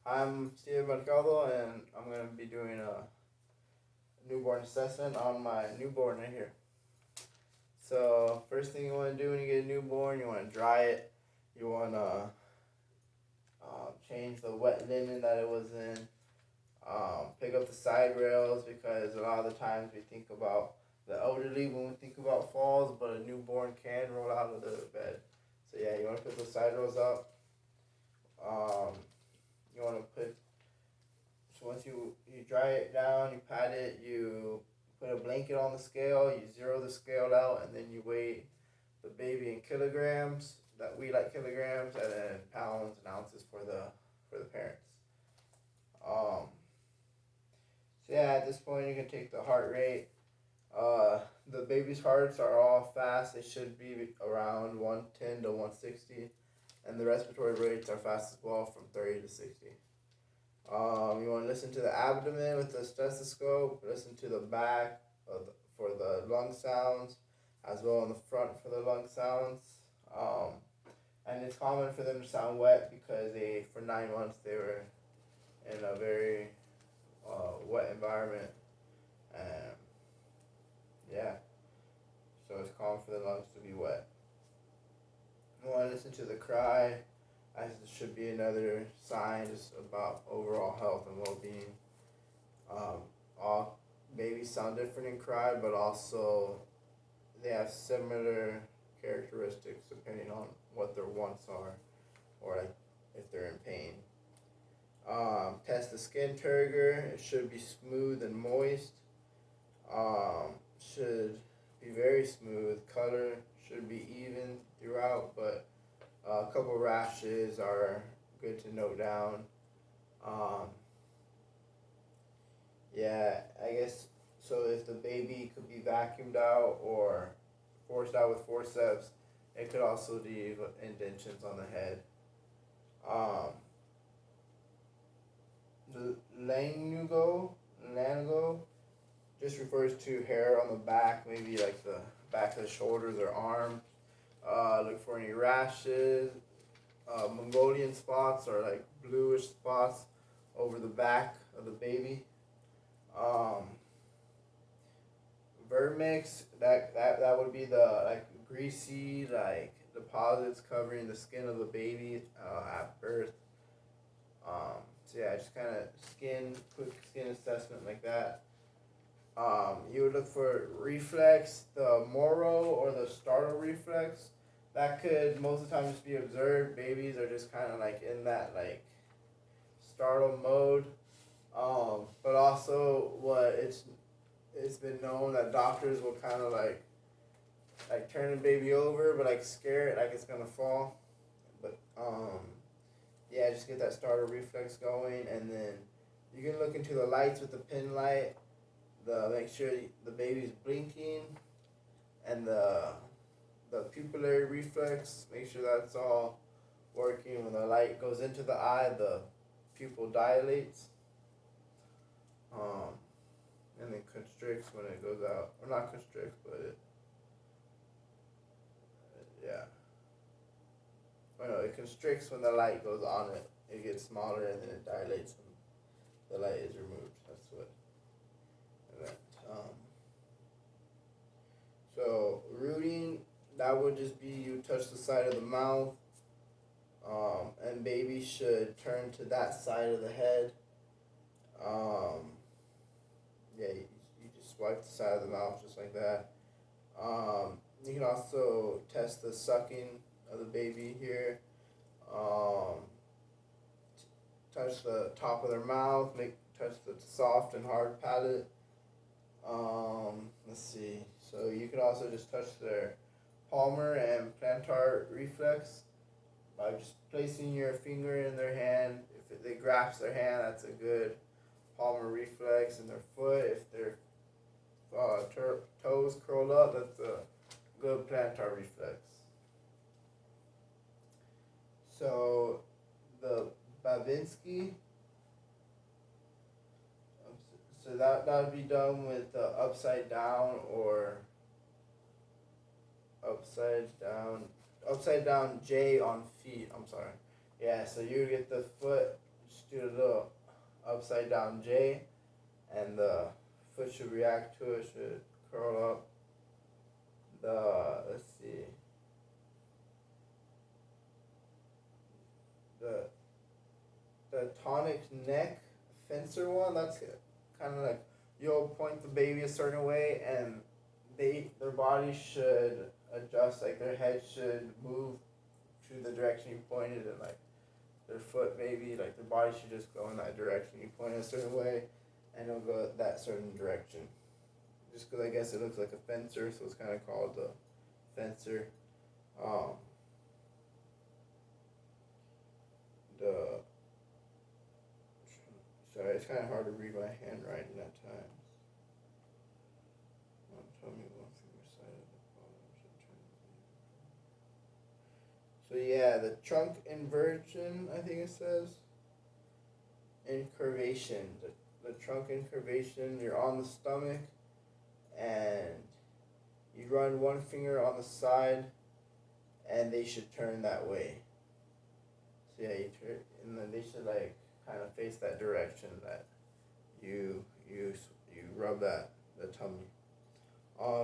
I'm Steven Mercado, and I'm going to be doing a newborn assessment on my newborn right here. So, first thing you want to do when you get a newborn, you want to dry it. You want to change the wet linen that it was in. Pick up the side rails because a lot of the times we think about the elderly when we think about falls, but a newborn can roll out of the bed. So, yeah, you want to put those side rails up. Um, you want to put So once you dry it down, you pat it, you put a blanket on the scale, you zero the scale out, and then you weigh the baby in kilograms. That we like kilograms, and then pounds and ounces for the parents. Um, so yeah, at this point you can take the heart rate. The baby's hearts are all fast. They should be around 110 to 160, and the respiratory rates are fast as well, from 30 to 60. You want to listen to the abdomen with the stethoscope, listen to the back for the lung sounds, as well in the front for the lung sounds. Um, and it's common for them to sound wet because for 9 months, they were in a very wet environment. And yeah, so it's common for the lungs to be wet. You want to listen to the cry, as it should be another sign just about overall health and well-being. All babies sound different in cry, but also they have similar characteristics depending on what their wants are, or like if they're in pain. Test the skin turgor. It should be smooth and moist. Should be very smooth. Color should be even throughout, but a couple rashes are good to note down. Um, Yeah, I guess so. If the baby could be vacuumed out or forced out with forceps, it could also leave indentions on the head. Um, the lanugo just refers to hair on the back, maybe like the back of the shoulders or arm. Look for any rashes. Mongolian spots are like bluish spots over the back of the baby. Um, Vermix, that would be the like greasy like deposits covering the skin of the baby at birth. So yeah, just kind of quick skin assessment like that. You would look for reflex, the Moro or the startle reflex. That could most of the time just be observed. Babies are just kind of like in that like startle mode. But also what it's been known that doctors will kind of like turn the baby over, but like scare it like it's gonna fall. But yeah, just get that starter reflex going, and then you can look into the lights with the pin light. The make sure the baby's blinking, and the pupillary reflex. Make sure that's all working. When the light goes into the eye, the pupil dilates. Um, and then constricts when it goes out, or not constricts, but yeah. Oh no, it constricts when the light goes on it. It gets smaller and then it dilates when the light is removed. That's what I meant. So rooting, that would just be you touch the side of the mouth, and baby should turn to that side of the head. Um, yeah, you just swipe the side of the mouth just like that. You can also test the sucking of the baby here. Um, Touch the top of their mouth, touch the soft and hard palate. Let's see. So you can also just touch their palmar and plantar reflex by just placing your finger in their hand. If they grasp their hand, that's a good palmar reflex. In their foot, if their toes curled up, that's a good plantar reflex. So the Babinski, so that would be done with upside down or upside down J on feet. I'm sorry. Yeah, so you get the foot just do a little upside down J, and the foot should react to it, should curl up. Let's see, the the tonic neck fencer one. That's kind of like you'll point the baby a certain way, and their body should adjust. Like their head should move to the direction you pointed, and like their foot maybe like their body should just go in that direction. You point it a certain way, and it'll go that certain direction. Just because I guess it looks like a fencer, so it's kind of called the fencer. Um, the Sorry, it's kind of hard to read my handwriting at times. Tell me one finger side of the bottom. So yeah, the trunk inversion, I think it says. Incurvation. The trunk incurvation, you're on the stomach, and you run one finger on the side, and they should turn that way. So yeah, you turn, and then they should like kind of face that direction that you rub the tummy.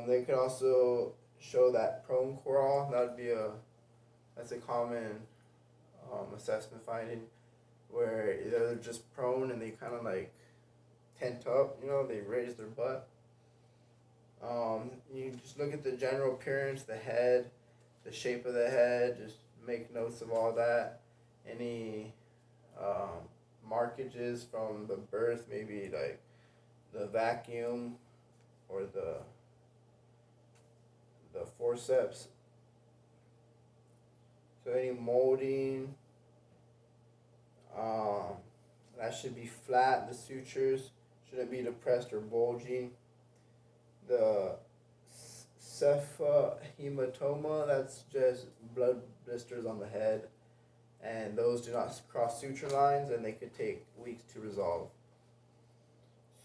They could also show that prone crawl. That's a common assessment finding, where they're just prone and they kind of like tent up. They raise their butt. You just look at the general appearance, the head, the shape of the head. Just make notes of all that. Any markages from the birth, maybe like the vacuum or the forceps. So any molding, that should be flat. The sutures shouldn't be depressed or bulging. The cephalhematoma, that's just blood blisters on the head, and those do not cross suture lines, and they could take weeks to resolve.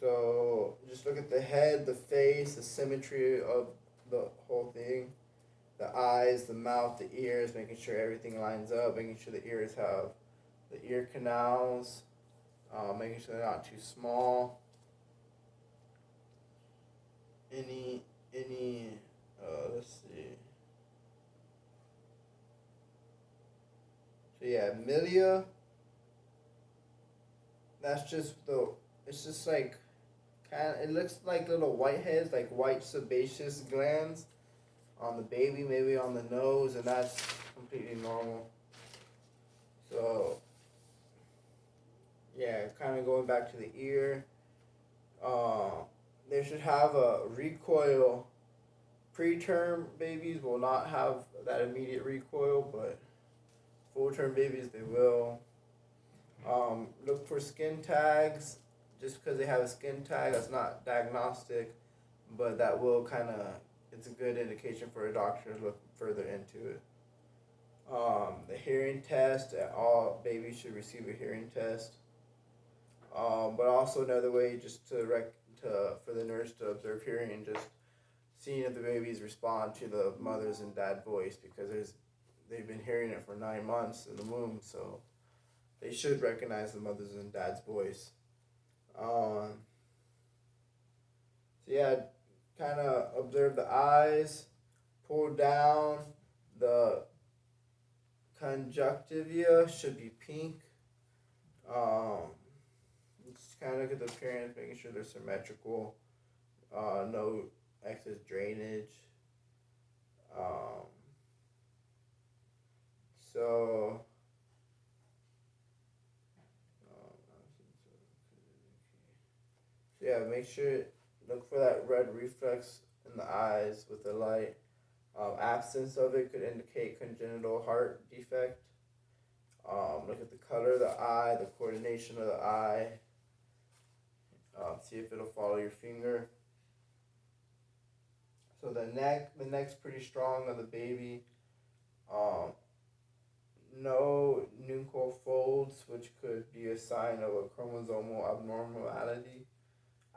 So just look at the head, the face, the symmetry of the whole thing, the eyes, the mouth, the ears, making sure everything lines up, making sure the ears have the ear canals, making sure they're not too small. Any let's see. So yeah, milia. That's just it's just like it looks like little whiteheads, like white sebaceous glands on the baby, maybe on the nose, and that's completely normal. So yeah, kind of going back to the ear. They should have a recoil. Preterm babies will not have that immediate recoil, but full-term babies, they will. Look for skin tags. Just because they have a skin tag, that's not diagnostic, but that will it's a good indication for a doctor to look further into it. The hearing test, all babies should receive a hearing test. But also another way just for the nurse to observe hearing, and just seeing if the babies respond to the mother's and dad's voice, because they've been hearing it for 9 months in the womb, so they should recognize the mother's and dad's voice. So yeah, kind of observe the eyes, pull down. The conjunctiva should be pink. Just kind of look at the appearance, making sure they're symmetrical. No excess drainage. So yeah, look for that red reflex in the eyes with the light. Absence of it could indicate congenital heart defect. Look at the color of the eye, the coordination of the eye. See if it'll follow your finger. So the neck's pretty strong of the baby. No nuchal folds, which could be a sign of a chromosomal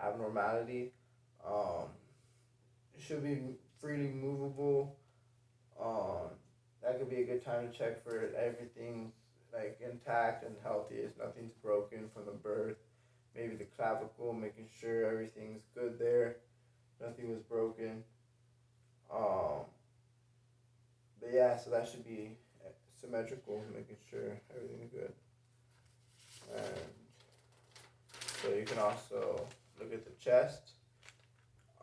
abnormality. It should be freely movable. That could be a good time to check for everything, like intact and healthy. It's nothing's broken from the birth. Maybe the clavicle, making sure everything's good there. Nothing was broken. Um, but yeah, so that should be symmetrical, making sure everything's good. And so you can also look at the chest.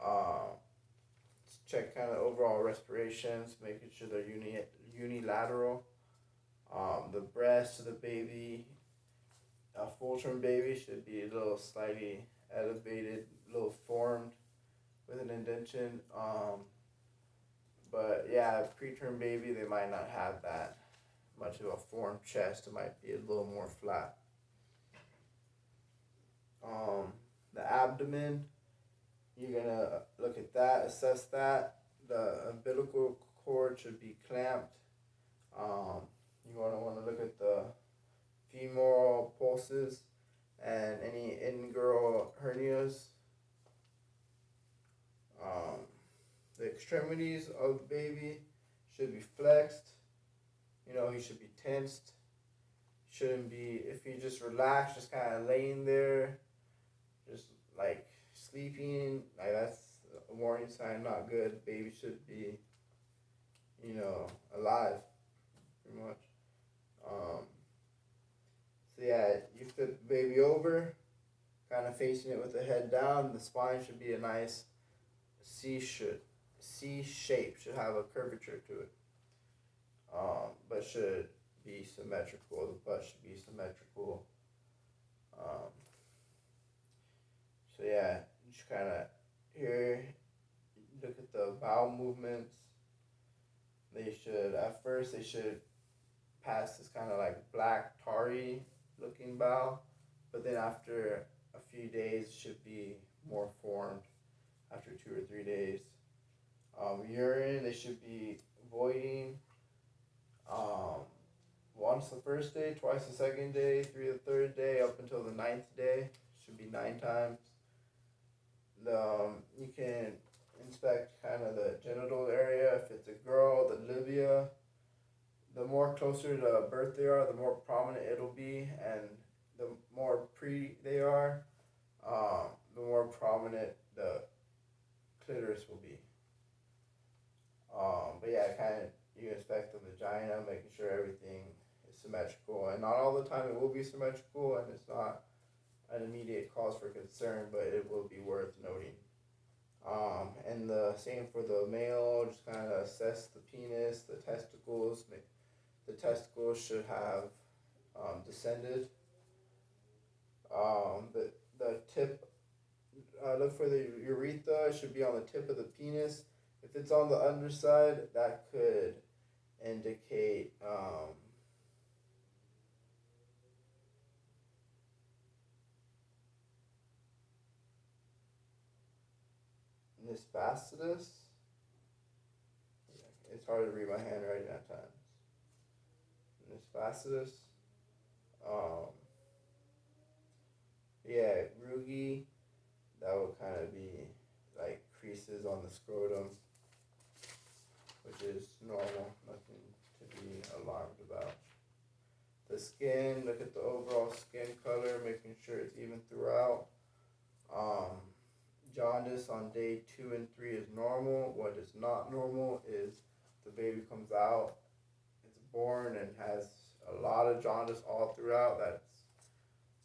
Um, check kind of overall respirations, making sure they're unilateral. The breast of the baby, a full term baby should be a little slightly elevated, a little formed with an indentation. But yeah, preterm baby, they might not have that much of a formed chest. It might be a little more flat. Um, the abdomen, you're gonna look at that, assess that. The umbilical cord should be clamped. Um, you wanna look at the femoral pulses and any inguinal hernias. Um, the extremities of the baby should be flexed. He should be tensed. Shouldn't be, if he just relaxed, just kind of laying there, just like sleeping, like that's a warning sign, not good. Baby should be, alive, pretty much. So yeah, you flip the baby over, kind of facing it with the head down. The spine should be a nice C shape, should have a curvature to it. But should be symmetrical. The butt should be symmetrical. Um, so yeah, just kind of here, look at the bowel movements. They should pass this kind of like black tarry looking bowel, but then after a few days it should be more formed after 2 or 3 days. Urine, they should be voiding um, once the first day, twice the second day, 3 the third day, up until the 9th day. Should be 9 times. You can inspect kind of the genital area. If it's a girl, the labia. The more closer to birth they are, the more prominent it'll be, and the more pre they are, the more prominent the clitoris will be. But yeah, kind of you inspect the vagina, making sure everything is symmetrical, and not all the time it will be symmetrical, and it's not an immediate cause for concern, but it will be worth noting. And the same for the male, just kind of assess the penis, the testicles. The testicles should have descended. The tip, look for the urethra, it should be on the tip of the penis. If it's on the underside, that could indicate nysbacillus. It's hard to read my handwriting at times. Nysbacillus. Um, yeah, Rugi. That would kind of be like creases on the scrotum, which is normal, nothing to be alarmed about. The skin, look at the overall skin color, making sure it's even throughout. Jaundice on day 2 and 3 is normal. What is not normal is the baby comes out, it's born and has a lot of jaundice all throughout. That's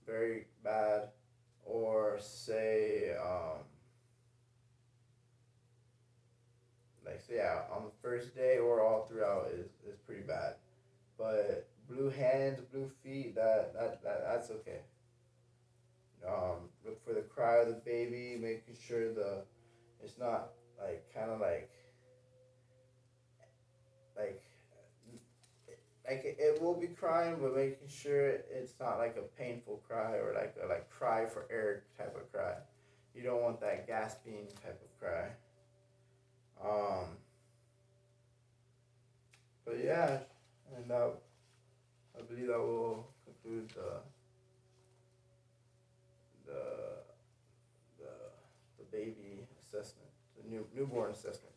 very bad. Or say, on the first day or all throughout is pretty bad. But blue hands, blue feet, that's okay. Look for the cry of the baby, making sure it's not like kind of like it will be crying, but making sure it's not like a painful cry or like a cry for air type of cry. You don't want that gasping type of cry. But yeah, and I believe that will conclude the the baby assessment, the newborn assessment.